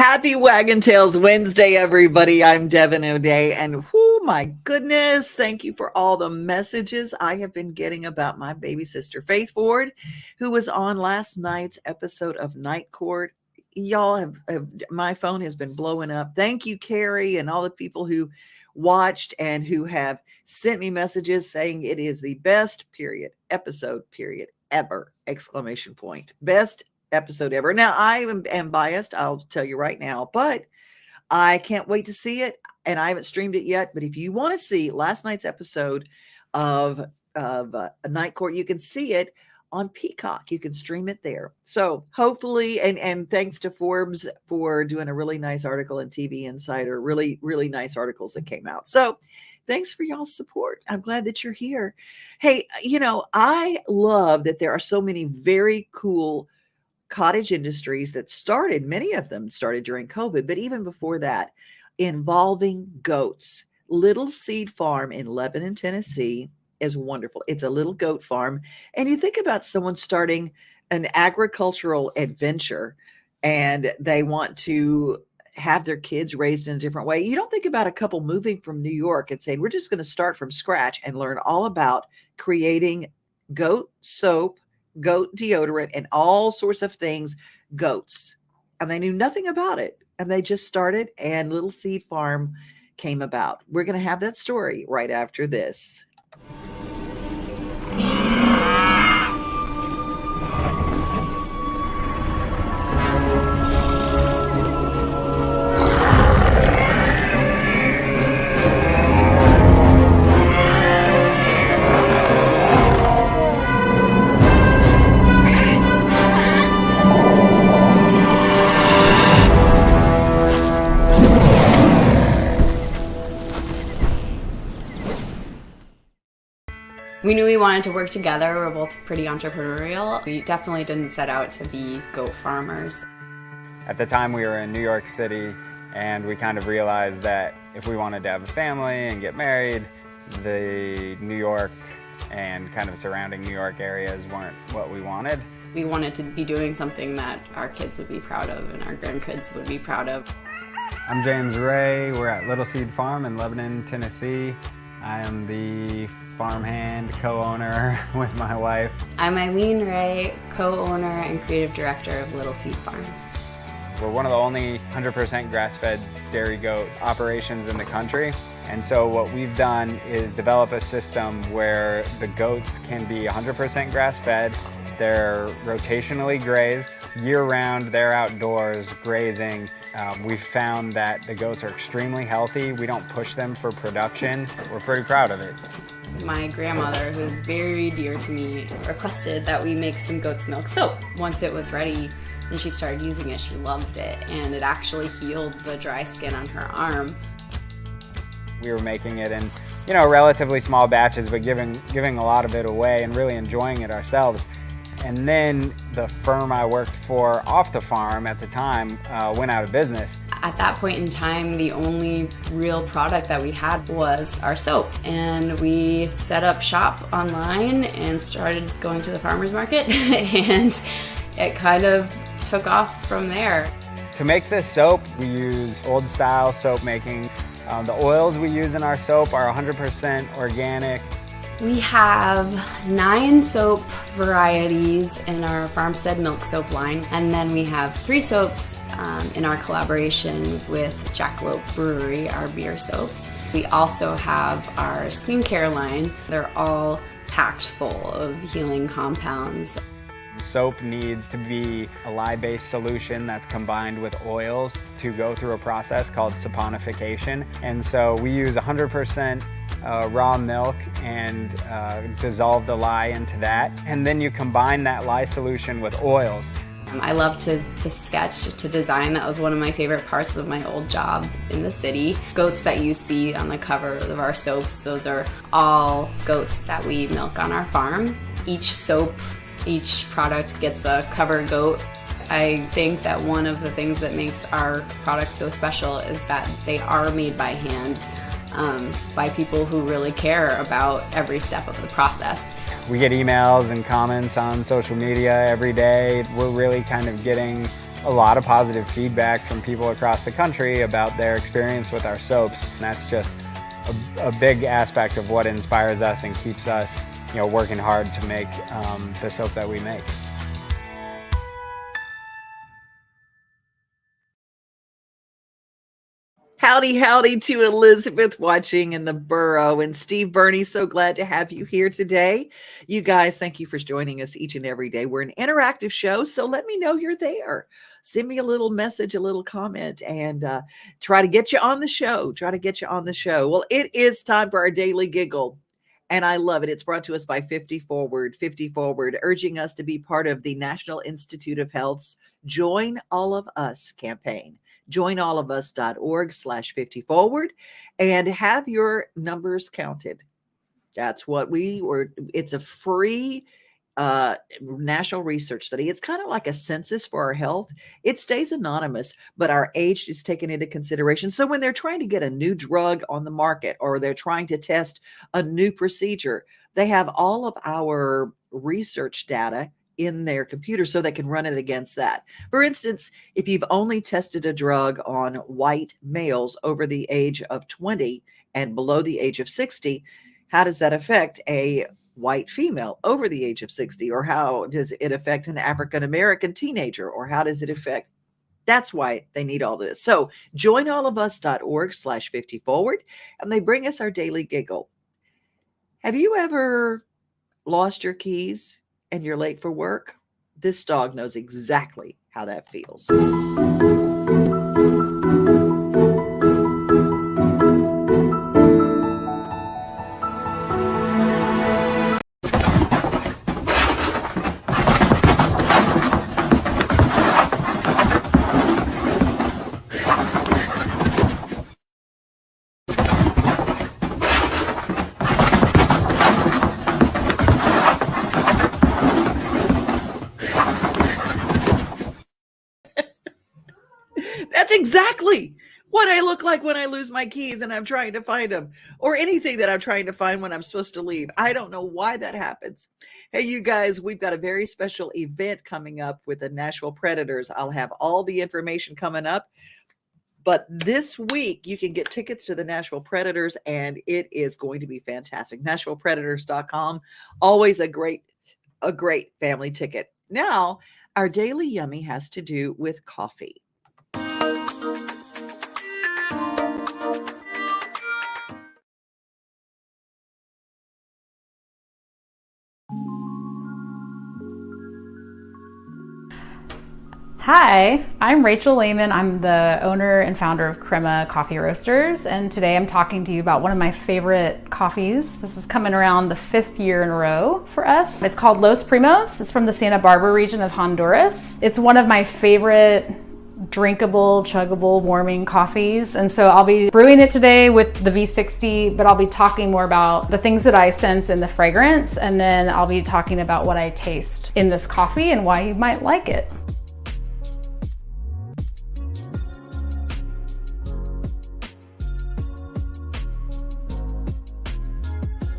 Happy Waggin Tales Wednesday, everybody. I'm Devin O'Day, and whoo, my goodness, thank you for all the messages I have been getting about my baby sister, Faith Ford, who was on last night's episode of Night Court. Y'all have my phone has been blowing up. Thank you, Carrie, and all the people who watched and who have sent me messages saying it is the best episode ever, exclamation point. Best episode ever. Now, I am biased, I'll tell you right now, but I can't wait to see it, and I haven't streamed it yet. But if you want to see last night's episode of Night Court, you can see it on Peacock. You can stream it there. So hopefully, and thanks to Forbes for doing a really nice article in TV Insider, really, really nice articles that came out. So thanks for y'all's support. I'm glad that you're here. Hey, I love that there are so many very cool cottage industries that many of them started during COVID, but even before that, involving goats. Little Seed Farm in Lebanon, Tennessee is wonderful. It's a little goat farm. And you think about someone starting an agricultural adventure and they want to have their kids raised in a different way. You don't think about a couple moving from New York and saying, we're just going to start from scratch and learn all about creating goat soap, goat deodorant, and all sorts of things, goats. And they knew nothing about it. And they just started, and Little Seed Farm came about. We're going to have that story right after this. We knew we wanted to work together. We're both pretty entrepreneurial. We definitely didn't set out to be goat farmers. At the time we were in New York City, and we kind of realized that if we wanted to have a family and get married, the New York and kind of surrounding New York areas weren't what we wanted. We wanted to be doing something that our kids would be proud of and our grandkids would be proud of. I'm James Ray. We're at Little Seed Farm in Lebanon, Tennessee. I am the farmhand, co-owner with my wife. I'm Eileen Ray, co-owner and creative director of Little Seed Farm. We're one of the only 100% grass-fed dairy goat operations in the country. And so what we've done is develop a system where the goats can be 100% grass-fed. They're rotationally grazed. Year-round, they're outdoors grazing. We've found that the goats are extremely healthy. We don't push them for production. We're pretty proud of it. My grandmother, who's very dear to me, requested that we make some goat's milk soap. Once it was ready and she started using it, she loved it, and it actually healed the dry skin on her arm. We were making it in, relatively small batches, but giving a lot of it away and really enjoying it ourselves. And then the firm I worked for off the farm at the time went out of business. At that point in time, the only real product that we had was our soap. And we set up shop online and started going to the farmer's market and it kind of took off from there. To make this soap, we use old style soap making. The oils we use in our soap are 100% organic. We have 9 soap varieties in our Farmstead Milk Soap line, and then we have 3 soaps in our collaboration with Jackalope Brewery, our beer soaps. We also have our skincare line. They're all packed full of healing compounds. Soap needs to be a lye-based solution that's combined with oils to go through a process called saponification. And so we use 100% raw milk and dissolve the lye into that. And then you combine that lye solution with oils. I love to sketch, to design. That was one of my favorite parts of my old job in the city. Goats that you see on the cover of our soaps, those are all goats that we milk on our farm. Each soap, each product gets a cover goat. I think that one of the things that makes our products so special is that they are made by hand by people who really care about every step of the process. We get emails and comments on social media every day. We're really kind of getting a lot of positive feedback from people across the country about their experience with our soaps. And that's just a big aspect of what inspires us and keeps us, working hard to make the soap that we make. Howdy, howdy to Elizabeth watching in the borough, and Steve Burney, so glad to have you here today. You guys, thank you for joining us each and every day. We're an interactive show, so let me know you're there. Send me a little message, a little comment, and try to get you on the show. Well, it is time for our daily giggle, and I love it. It's brought to us by 50 Forward, urging us to be part of the National Institute of Health's Join All of Us campaign. joinallofus.org/50forward and have your numbers counted. That's what it's a free national research study. It's kind of like a census for our health. It stays anonymous, but our age is taken into consideration. So when they're trying to get a new drug on the market or they're trying to test a new procedure, they have all of our research data in their computer so they can run it against that. For instance, if you've only tested a drug on white males over the age of 20 and below the age of 60, how does that affect a white female over the age of 60? Or how does it affect an African-American teenager? Or how does it affect? That's why they need all this. So joinallofus.org/50forward, and they bring us our daily giggle. Have you ever lost your keys and you're late for work? This dog knows exactly how that feels. That's exactly what I look like when I lose my keys and I'm trying to find them, or anything that I'm trying to find when I'm supposed to leave. I don't know why that happens. Hey, you guys, we've got a very special event coming up with the Nashville Predators. I'll have all the information coming up. But this week, you can get tickets to the Nashville Predators, and it is going to be fantastic. NashvillePredators.com, always a great family ticket. Now, our daily yummy has to do with coffee. Hi, I'm Rachel Lehman. I'm the owner and founder of Crema Coffee Roasters, and today I'm talking to you about one of my favorite coffees. This is coming around the 5th year in a row for us. It's called Los Primos. It's from the Santa Barbara region of Honduras. It's one of my favorite drinkable, chuggable, warming coffees, and so I'll be brewing it today with the V60, but I'll be talking more about the things that I sense in the fragrance, and then I'll be talking about what I taste in this coffee and why you might like it.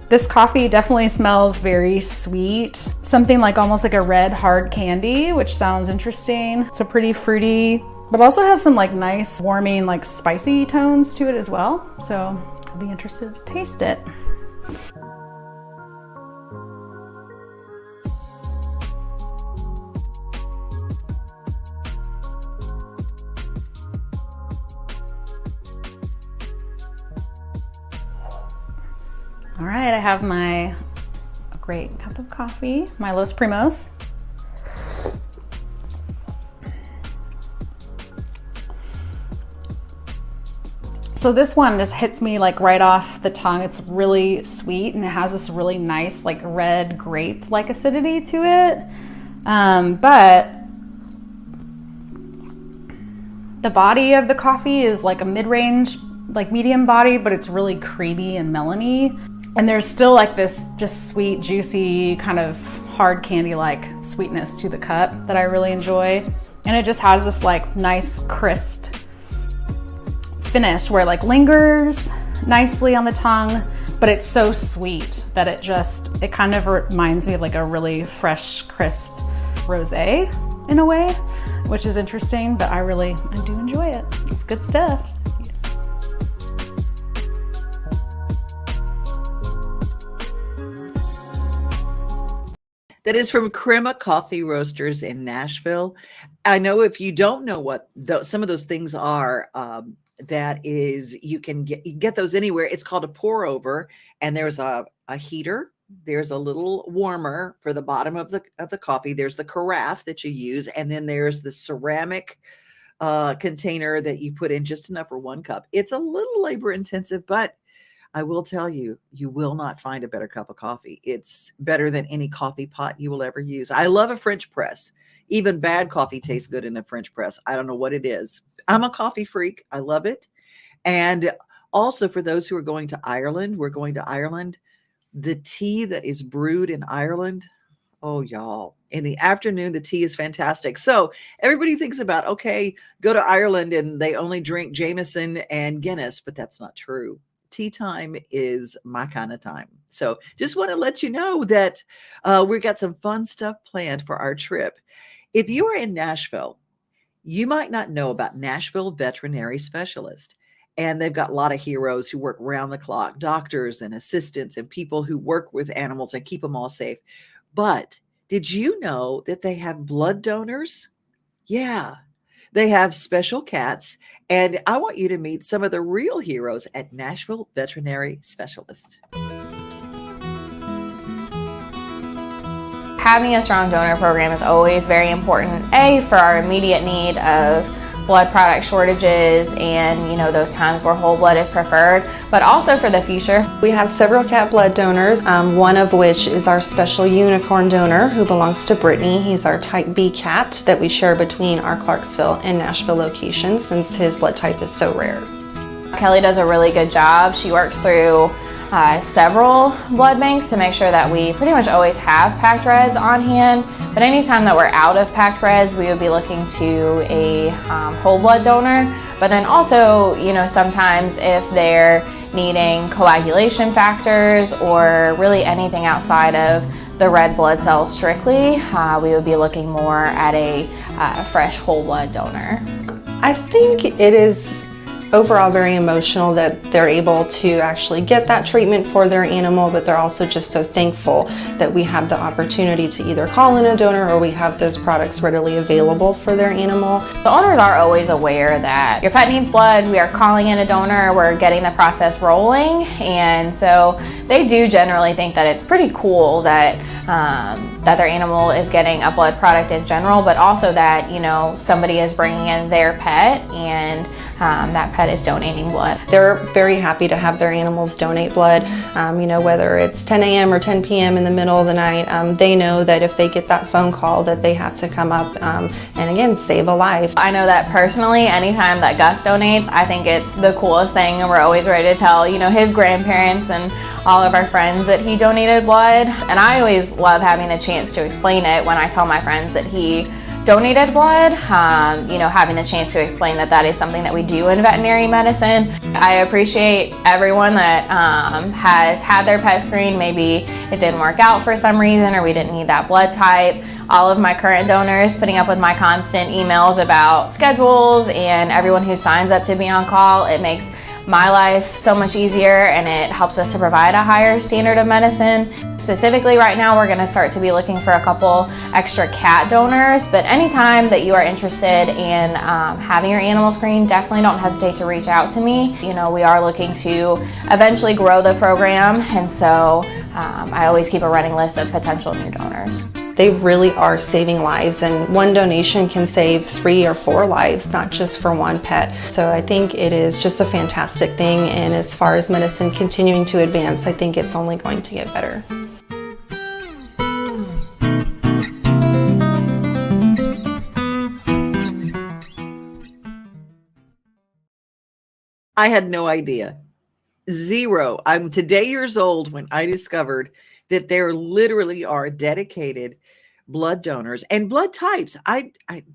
This coffee definitely smells very sweet, something like almost like a red hard candy, which sounds interesting. It's a pretty fruity, but also has some like nice warming, like spicy tones to it as well. So I'll be interested to taste it. All right, I have my great cup of coffee, my Los Primos. So this one just hits me like right off the tongue. It's really sweet and it has this really nice like red grape-like acidity to it. But the body of the coffee is like a mid-range, like medium body, but it's really creamy and melony. And there's still like this just sweet, juicy, kind of hard candy-like sweetness to the cup that I really enjoy. And it just has this like nice, crisp finish where it like lingers nicely on the tongue, but it's so sweet that it kind of reminds me of like a really fresh, crisp rosé. in a way, which is interesting, but I do enjoy it. It's good stuff. That is from Crema Coffee Roasters in Nashville. I know if you don't know what some of those things are, that is, you can get those anywhere. It's called a pour over, and there's a heater. There's a little warmer for the bottom of the coffee. There's the carafe that you use, and then there's the ceramic container that you put in just enough for 1 cup. It's a little labor intensive, but I will tell you, you will not find a better cup of coffee. It's better than any coffee pot you will ever use. I love a French press. Even bad coffee tastes good in a French press. I don't know what it is. I'm a coffee freak. I love it. And also, for those who are going to Ireland, we're going to Ireland. The tea that is brewed in Ireland, oh, y'all, in the afternoon, the tea is fantastic. So everybody thinks about, okay, go to Ireland and they only drink Jameson and Guinness, but that's not true. Tea time is my kind of time. So just want to let you know that we got some fun stuff planned for our trip. If you are in Nashville, you might not know about Nashville Veterinary Specialist. And they've got a lot of heroes who work round the clock, doctors and assistants and people who work with animals and keep them all safe. But did you know that they have blood donors? Yeah. They have special cats, and I want you to meet some of the real heroes at Nashville Veterinary Specialist. Having a strong donor program is always very important, A, for our immediate need of blood product shortages and, those times where whole blood is preferred, but also for the future. We have several cat blood donors, one of which is our special unicorn donor who belongs to Brittany. He's our type B cat that we share between our Clarksville and Nashville locations since his blood type is so rare. Kelly does a really good job. She works through several blood banks to make sure that we pretty much always have packed reds on hand, but anytime that we're out of packed reds, we would be looking to a whole blood donor. But then also, sometimes if they're needing coagulation factors or really anything outside of the red blood cells strictly, we would be looking more at a fresh whole blood donor. I think it is overall very emotional that they're able to actually get that treatment for their animal, but they're also just so thankful that we have the opportunity to either call in a donor or we have those products readily available for their animal. The owners are always aware that your pet needs blood, we are calling in a donor, we're getting the process rolling, and so they do generally think that it's pretty cool that that their animal is getting a blood product in general, but also that somebody is bringing in their pet and that pet is donating blood. They're very happy to have their animals donate blood, whether it's 10 a.m. or 10 p.m. in the middle of the night. They know that if they get that phone call that they have to come up and again, save a life. I know that personally, anytime that Gus donates, I think it's the coolest thing, and we're always ready to tell, his grandparents and all of our friends that he donated blood. And I always love having the chance to explain it when I tell my friends that he donated blood, having the chance to explain that is something that we do in veterinary medicine. I appreciate everyone that has had their pet screened. Maybe it didn't work out for some reason or we didn't need that blood type. All of my current donors putting up with my constant emails about schedules and everyone who signs up to be on call. It makes my life so much easier, and it helps us to provide a higher standard of medicine. Specifically right now, we're going to start to be looking for a couple extra cat donors, but anytime that you are interested in having your animal screened, definitely don't hesitate to reach out to me. We are looking to eventually grow the program, and so I always keep a running list of potential new donors. They really are saving lives, and one donation can save 3 or 4 lives, not just for one pet. So I think it is just a fantastic thing, and as far as medicine continuing to advance, I think it's only going to get better. I had no idea. 0. I'm today years old when I discovered that there literally are dedicated blood donors and blood types. I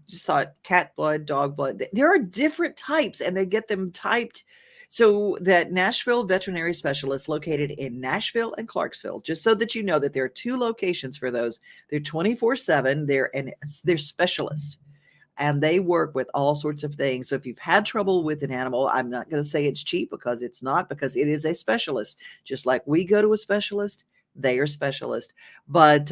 just thought cat blood, dog blood. There are different types, and they get them typed So that Nashville veterinary specialist located in Nashville and Clarksville, just so that you know that there are two locations for those. They're 24/7. They're specialists, and they work with all sorts of things. So if you've had trouble with an animal, I'm not going to say it's cheap, because it's not, because it is a specialist. Just like we go to a specialist, they are specialists. But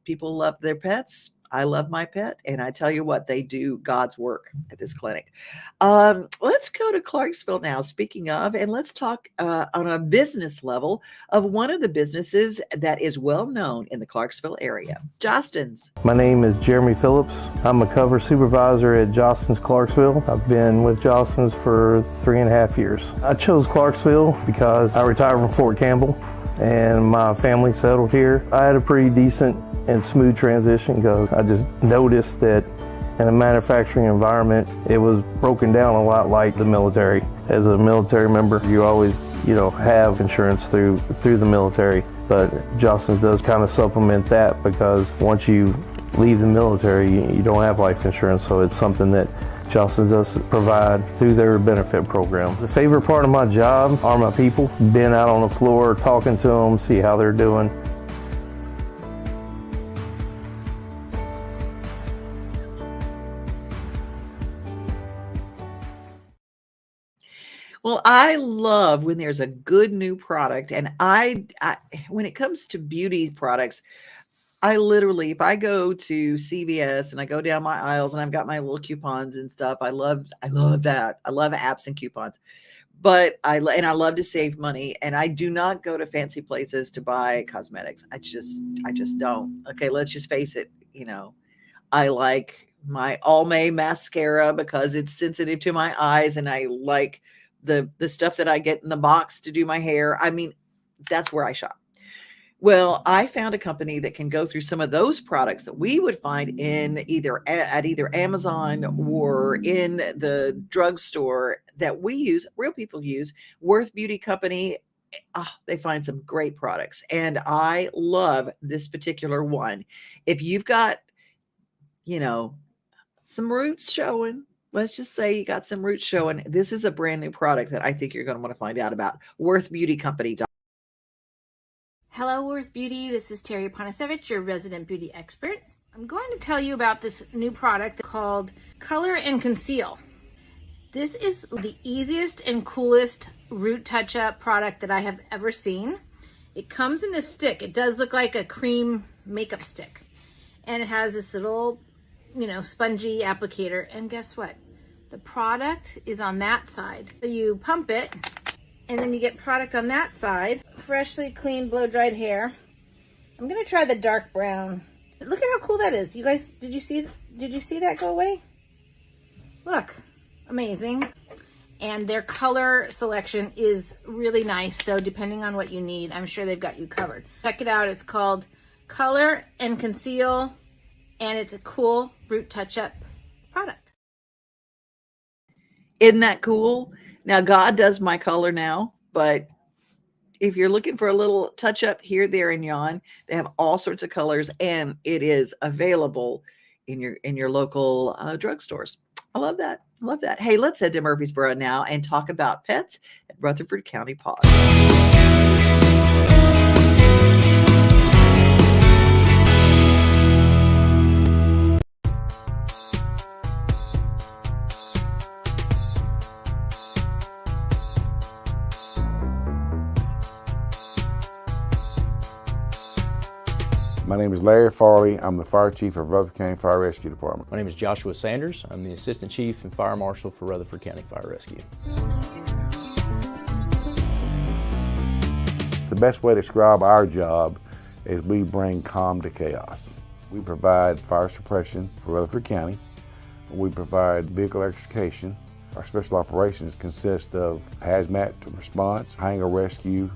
people love their pets. I love my pet, and I tell you what, they do God's work at this clinic. Let's go to Clarksville now, speaking of, and let's talk on a business level of one of the businesses that is well known in the Clarksville area, Jostens. My name is Jeremy Phillips. I'm a cover supervisor at Jostens Clarksville. I've been with Jostens for 3.5 years. I chose Clarksville because I retired from Fort Campbell and my family settled here. I had a pretty decent and smooth transition because I just noticed that in a manufacturing environment, it was broken down a lot like the military. As a military member, you always, have insurance through the military, but Jostens does kind of supplement that, because once you leave the military, you don't have life insurance, so it's something that Jostens does provide through their benefit program. The favorite part of my job are my people. Being out on the floor, talking to them, see how they're doing. Well, I love when there's a good new product, and I when it comes to beauty products, I literally, if I go to CVS and I go down my aisles and I've got my little coupons and stuff, I love that. I love apps and coupons, but I love to save money, and I do not go to fancy places to buy cosmetics. I just don't. Okay, let's just face it. I like my Almay mascara because it's sensitive to my eyes, and I like the stuff that I get in the box to do my hair. I mean, that's where I shop. Well, I found a company that can go through some of those products that we would find in either Amazon or in the drugstore that we use, real people use. Worth Beauty Company, they find some great products, and I love this particular one. If you've got, some roots showing, let's just say you got some roots showing, this is a brand new product that I think you're going to want to find out about. Worth Beauty Company. Hello, Worth Beauty. This is Terry Panasevich, your resident beauty expert. I'm going to tell you about this new product called Color and Conceal. This is the easiest and coolest root touch-up product that I have ever seen. It comes in this stick. It does look like a cream makeup stick. And it has this little, spongy applicator. And guess what? The product is on that side. So you pump it, and then you get product on that side. Freshly cleaned, blow-dried hair. I'm gonna try the dark brown. Look at how cool that is. You guys, did you see that go away? Look, amazing. And their color selection is really nice. So depending on what you need, I'm sure they've got you covered. Check it out. It's called Color and Conceal, and it's a cool root touch-up product. Isn't that cool? Now, God does my color now, but if you're looking for a little touch up here, there, and yon, they have all sorts of colors, and it is available in your local drugstores. I love that. I love that. Hey, let's head to Murfreesboro now and talk about pets at Rutherford County Paws. My name is Larry Farley. I'm the Fire Chief of Rutherford County Fire Rescue Department. My name is Joshua Sanders. I'm the Assistant Chief and Fire Marshal for Rutherford County Fire Rescue. The best way to describe our job is we bring calm to chaos. We provide fire suppression for Rutherford County. We provide vehicle extrication. Our special operations consist of hazmat response, hangar rescue,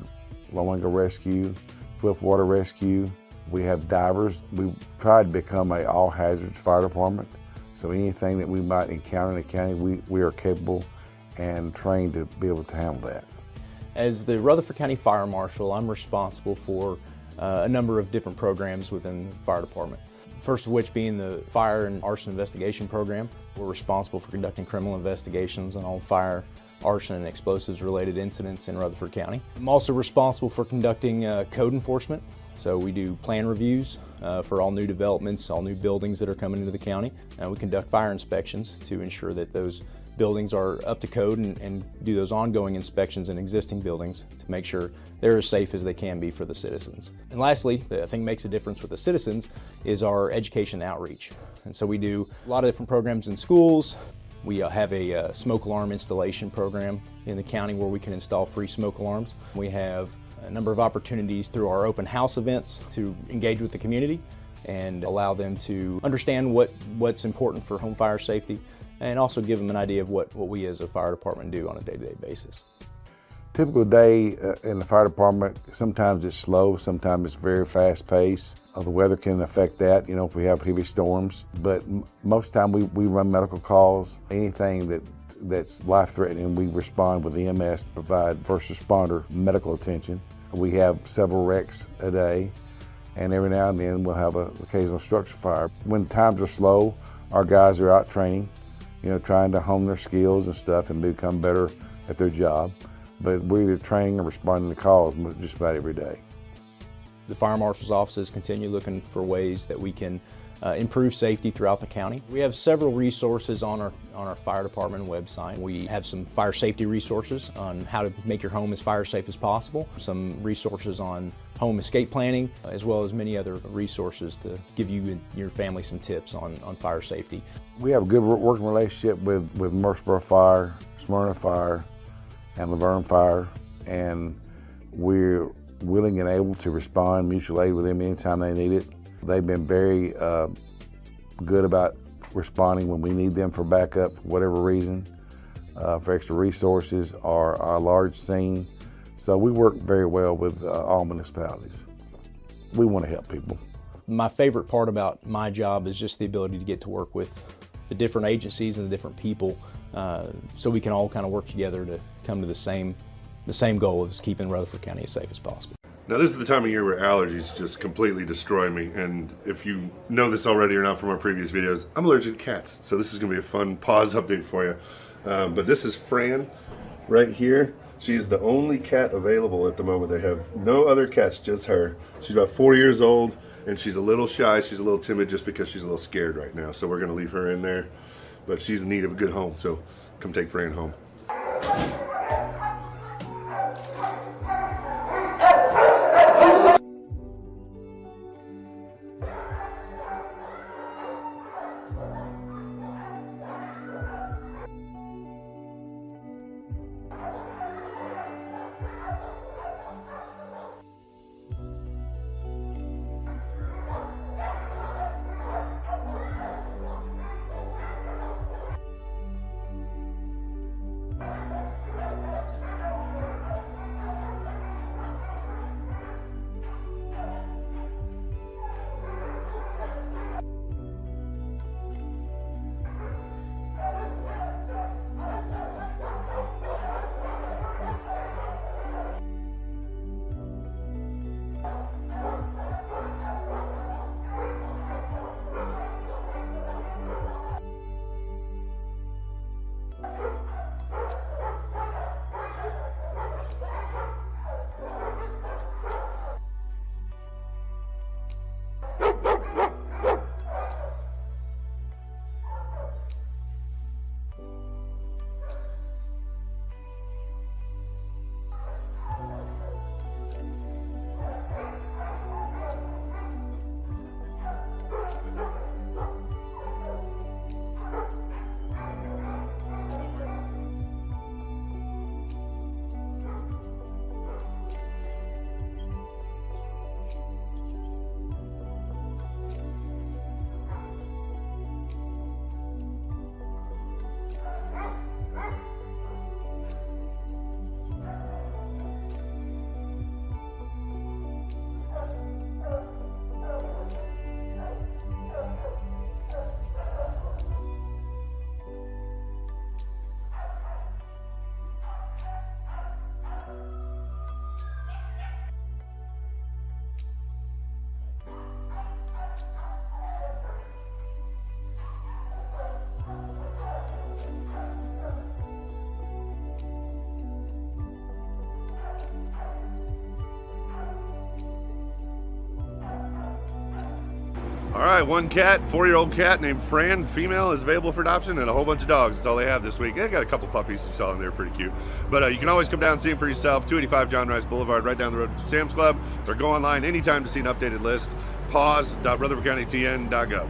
low angle rescue, swift water rescue. We have divers. We tried to become an all hazards fire department. So anything that we might encounter in the county, we are capable and trained to be able to handle that. As the Rutherford County Fire Marshal, I'm responsible for a number of different programs within the fire department. First of which being the Fire and Arson Investigation Program. We're responsible for conducting criminal investigations on all fire arson and explosives related incidents in Rutherford County. I'm also responsible for conducting code enforcement. So we do plan reviews for all new developments, all new buildings that are coming into the county. We conduct fire inspections to ensure that those buildings are up to code and do those ongoing inspections in existing buildings to make sure they're as safe as they can be for the citizens. And lastly, the thing that makes a difference with the citizens is our education outreach. And so we do a lot of different programs in schools. We have a smoke alarm installation program in the county where we can install free smoke alarms. We have a number of opportunities through our open house events to engage with the community and allow them to understand what's important for home fire safety, and also give them an idea of what we as a fire department do on a day-to-day basis. Typical day in the fire department, sometimes it's slow, sometimes it's very fast-paced. The weather can affect that, if we have heavy storms. But most of the time we run medical calls. Anything that's life-threatening, we respond with EMS to provide first responder medical attention. We have several wrecks a day, and every now and then we'll have an occasional structure fire. When times are slow, our guys are out training, trying to hone their skills and stuff and become better at their job. But we're either training or responding to calls just about every day. The Fire Marshal's offices continue looking for ways that we can improve safety throughout the county. We have several resources on our fire department website. We have some fire safety resources on how to make your home as fire safe as possible, some resources on home escape planning, as well as many other resources to give you and your family some tips on fire safety. We have a good working relationship with Murfreesboro Fire, Smyrna Fire, and Laverne Fire, and we're willing and able to respond mutual aid with them anytime they need it. They've been very good about responding when we need them for backup for whatever reason, for extra resources or our large scene. So we work very well with all municipalities. We want to help people. My favorite part about my job is just the ability to get to work with the different agencies and the different people, so we can all kind of work together to come to the same goal of keeping Rutherford County as safe as possible. Now this is the time of year where allergies just completely destroy me, and if you know this already or not from our previous videos, I'm allergic to cats, so this is going to be a fun pause update for you. But this is Fran right here. She's the only cat available at the moment. They have no other cats, just her. She's about 4 years old, and she's a little shy, she's a little timid just because she's a little scared right now, so we're going to leave her in there. But she's in need of a good home, so come take Fran home. All right, one cat, 4-year-old cat named Fran, female, is available for adoption, and a whole bunch of dogs. That's all they have this week. They got a couple puppies to sell, and they're pretty cute. But you can always come down and see them for yourself. 285 John Rice Boulevard, right down the road from Sam's Club. Or go online anytime to see an updated list. pause.rutherfordcountytn.gov.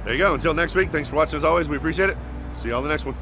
There you go. Until next week, thanks for watching as always. We appreciate it. See you all in the next one.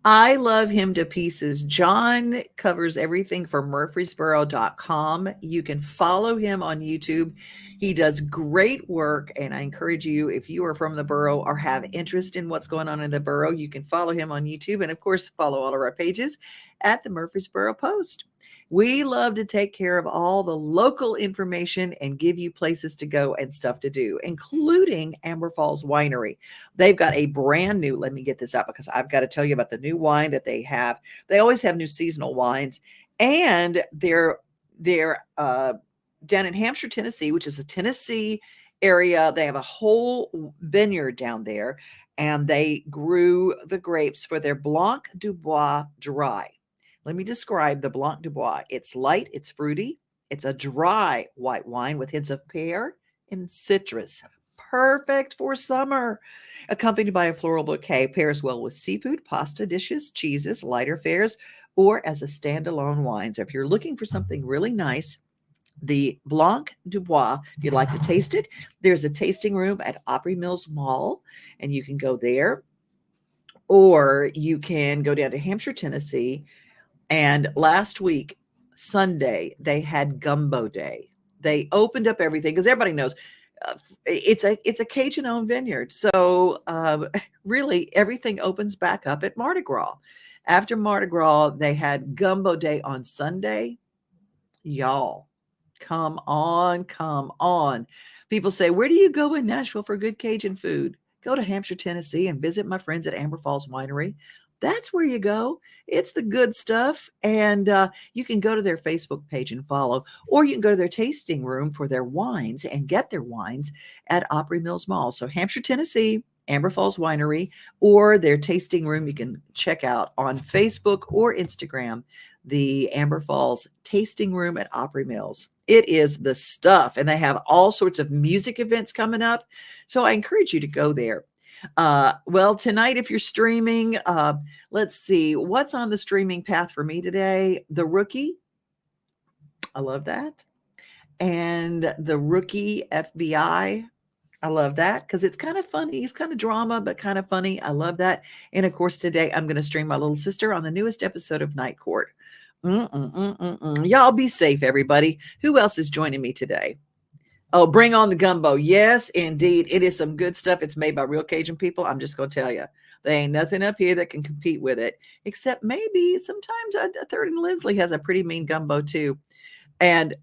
I love him to pieces. John covers everything for Murfreesboro.com. You can follow him on YouTube. He does great work, and I encourage you, if you are from the borough or have interest in what's going on in the borough, you can follow him on YouTube, and of course, follow all of our pages at the Murfreesboro Post. We love to take care of all the local information and give you places to go and stuff to do, including Amber Falls Winery. They've got a brand new, let me get this out because I've got to tell you about the new wine that they have. They always have new seasonal wines, and they're down in Hampshire, Tennessee, which is a Tennessee area. They have a whole vineyard down there, and they grew the grapes for their Blanc du Bois Dry. Let me describe the Blanc du Bois. It's light, it's fruity, it's a dry white wine with hints of pear and citrus. Perfect for summer. Accompanied by a floral bouquet, pairs well with seafood, pasta dishes, cheeses, lighter fares, or as a standalone wine. So if you're looking for something really nice, the Blanc du Bois, if you'd like to taste it, there's a tasting room at Opry Mills Mall, and you can go there. Or you can go down to Hampshire, Tennessee. And last week, Sunday, they had Gumbo Day. They opened up everything because everybody knows it's a Cajun-owned vineyard. So really, everything opens back up at Mardi Gras. After Mardi Gras, they had Gumbo Day on Sunday. Y'all, come on, come on. People say, where do you go in Nashville for good Cajun food? Go to Hampshire, Tennessee, and visit my friends at Amber Falls Winery. That's where you go. It's the good stuff. And you can go to their Facebook page and follow, or you can go to their tasting room for their wines and get their wines at Opry Mills Mall. So Hampshire, Tennessee, Amber Falls Winery, or their tasting room you can check out on Facebook or Instagram, the Amber Falls Tasting Room at Opry Mills. It is the stuff. And they have all sorts of music events coming up. So I encourage you to go there. Well, tonight, if you're streaming, let's see what's on the streaming path for me today. The Rookie. I love that. And The Rookie FBI. I love that because it's kind of funny. It's kind of drama, but kind of funny. I love that. And of course, today I'm going to stream my little sister on the newest episode of Night Court. Y'all be safe, everybody. Who else is joining me today? Oh, bring on the gumbo. Yes, indeed. It is some good stuff. It's made by real Cajun people. I'm just going to tell you. There ain't nothing up here that can compete with it, except maybe sometimes a Third and Lindsley has a pretty mean gumbo too. And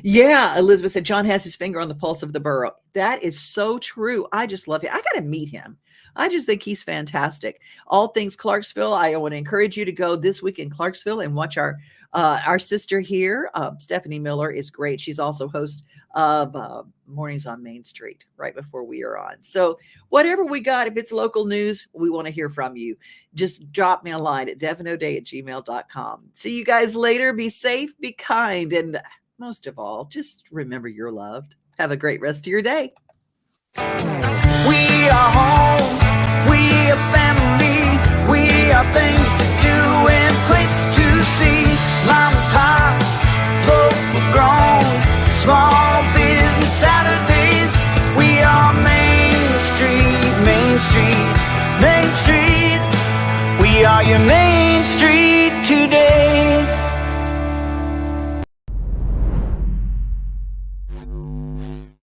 yeah, Elizabeth said, John has his finger on the pulse of the borough. That is so true. I just love it. I got to meet him. I just think he's fantastic. All things Clarksville. I want to encourage you to go this week in Clarksville and watch our sister here. Stephanie Miller is great. She's also host of Mornings on Main Street right before we are on. So whatever we got, if it's local news, we want to hear from you. Just drop me a line at devinoday@gmail.com. See you guys later. Be safe, be kind, and most of all, just remember you're loved. Have a great rest of your day. We are home, we are family, we are things to do and places to see. Mom and pops, local grown, small business Saturdays. We are Main Street, Main Street, Main Street. We are your Main